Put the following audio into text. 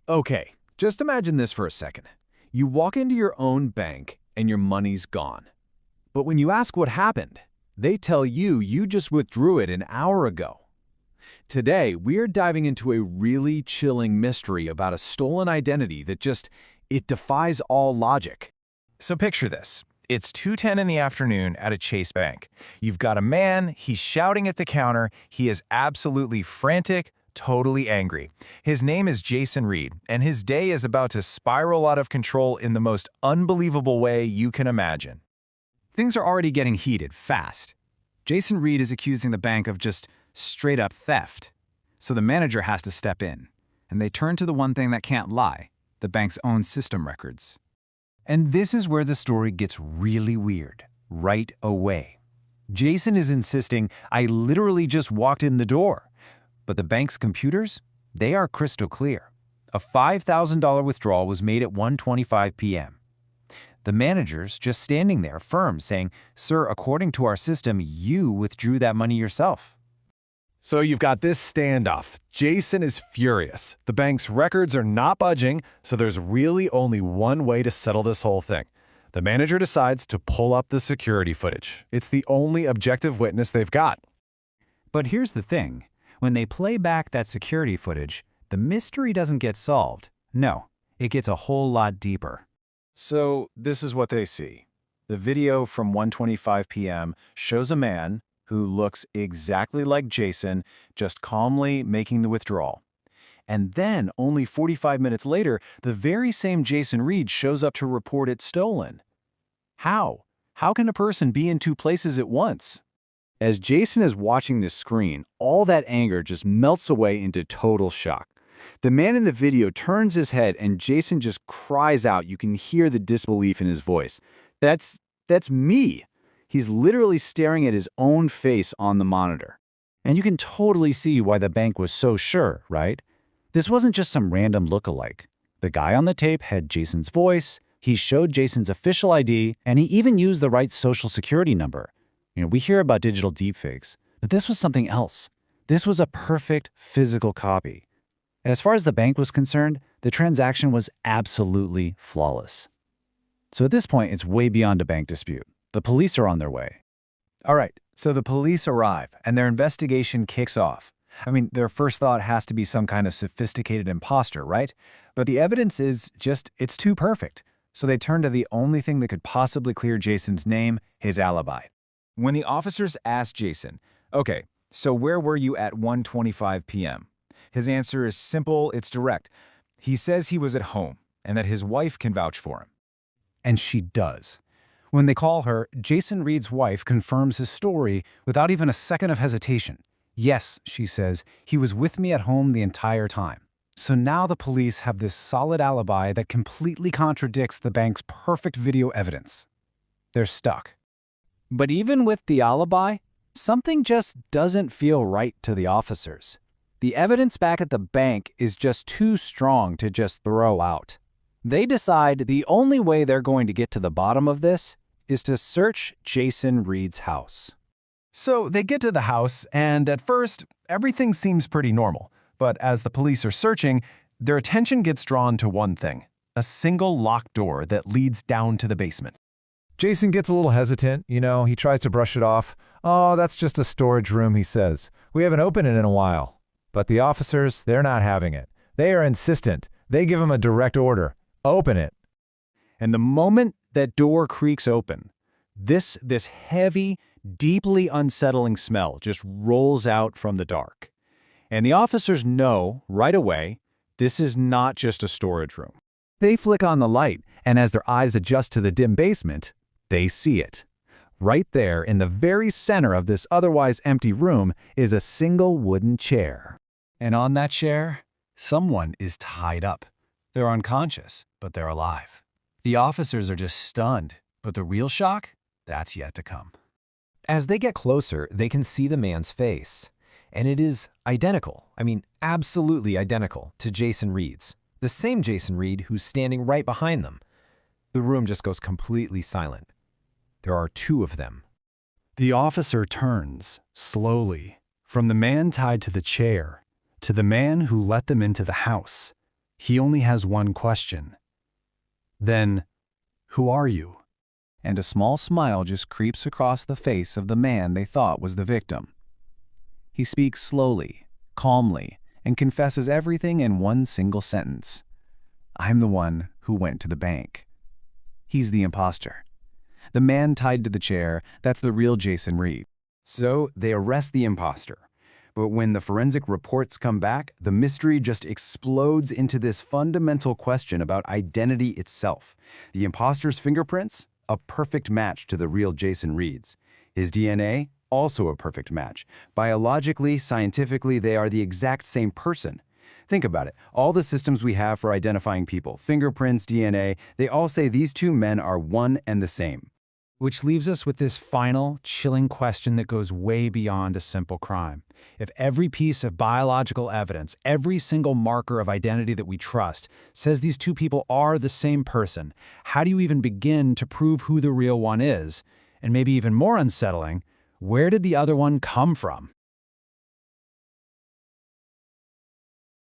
Okay, just imagine this for a second. You walk into your own bank and your money's gone. But when you ask what happened, they tell you you just withdrew it an hour ago. Today, we're diving into a really chilling mystery about a stolen identity that it defies all logic. So picture this. It's 2:10 in the afternoon at a Chase Bank. You've got a man, he's shouting at the counter, he is absolutely frantic, totally angry. His name is Jason Reed, and his day is about to spiral out of control in the most unbelievable way you can imagine. Things are already getting heated fast. Jason Reed is accusing the bank of just straight-up theft. So the manager has to step in, and they turn to the one thing that can't lie, the bank's own system records. And this is where the story gets really weird, right away. Jason is insisting, "I literally just walked in the door." But the bank's computers, they are crystal clear. A $5,000 withdrawal was made at 1:25 p.m. The manager's just standing there, firm, saying, "Sir, according to our system, you withdrew that money yourself." So you've got this standoff. Jason is furious. The bank's records are not budging, so there's really only one way to settle this whole thing. The manager decides to pull up the security footage. It's the only objective witness they've got. But here's the thing. When they play back that security footage, the mystery doesn't get solved. No, it gets a whole lot deeper. So this is what they see. The video from 1:25 p.m. shows a man who looks exactly like Jason, just calmly making the withdrawal. And then, only 45 minutes later, the very same Jason Reed shows up to report it stolen. How? How can a person be in two places at once? As Jason is watching this screen, all that anger just melts away into total shock. The man in the video turns his head and Jason just cries out. You can hear the disbelief in his voice. That's me. He's literally staring at his own face on the monitor. And you can totally see why the bank was so sure, right? This wasn't just some random lookalike. The guy on the tape had Jason's voice, he showed Jason's official ID, and he even used the right social security number. We hear about digital deepfakes, but this was something else. This was a perfect physical copy. As far as the bank was concerned, the transaction was absolutely flawless. So at this point, it's way beyond a bank dispute. The police are on their way. All right, so the police arrive, and their investigation kicks off. Their first thought has to be some kind of sophisticated imposter, right? But the evidence is it's too perfect. So they turn to the only thing that could possibly clear Jason's name, his alibi. When the officers ask Jason, "Okay, so where were you at 1:25 p.m.?" His answer is simple, it's direct. He says he was at home, and that his wife can vouch for him. And she does. When they call her, Jason Reed's wife confirms his story without even a second of hesitation. "Yes," she says, "he was with me at home the entire time." So now the police have this solid alibi that completely contradicts the bank's perfect video evidence. They're stuck. But even with the alibi, something just doesn't feel right to the officers. The evidence back at the bank is just too strong to just throw out. They decide the only way they're going to get to the bottom of this is to search Jason Reed's house. So they get to the house, and at first, everything seems pretty normal. But as the police are searching, their attention gets drawn to one thing: a single locked door that leads down to the basement. Jason gets a little hesitant, he tries to brush it off. "Oh, that's just a storage room," he says. "We haven't opened it in a while." But the officers, they're not having it. They are insistent. They give him a direct order. "Open it." And the moment that door creaks open, this heavy, deeply unsettling smell just rolls out from the dark. And the officers know right away this is not just a storage room. They flick on the light, and as their eyes adjust to the dim basement, they see it. Right there in the very center of this otherwise empty room is a single wooden chair. And on that chair, someone is tied up. They're unconscious, but they're alive. The officers are just stunned, but the real shock, that's yet to come. As they get closer, they can see the man's face. And it is identical, absolutely identical to Jason Reed's. The same Jason Reed who's standing right behind them. The room just goes completely silent. There are two of them. The officer turns, slowly, from the man tied to the chair to the man who let them into the house. He only has one question. Then, who are you? And a small smile just creeps across the face of the man they thought was the victim. He speaks slowly, calmly, and confesses everything in one single sentence. I'm the one who went to the bank. He's the imposter. The man tied to the chair, that's the real Jason Reed. So they arrest the imposter. But when the forensic reports come back, the mystery just explodes into this fundamental question about identity itself. The imposter's fingerprints? A perfect match to the real Jason Reed's. His DNA? Also a perfect match. Biologically, scientifically, they are the exact same person. Think about it. All the systems we have for identifying people, fingerprints, DNA, they all say these two men are one and the same. Which leaves us with this final, chilling question that goes way beyond a simple crime. If every piece of biological evidence, every single marker of identity that we trust, says these two people are the same person, how do you even begin to prove who the real one is? And maybe even more unsettling, where did the other one come from?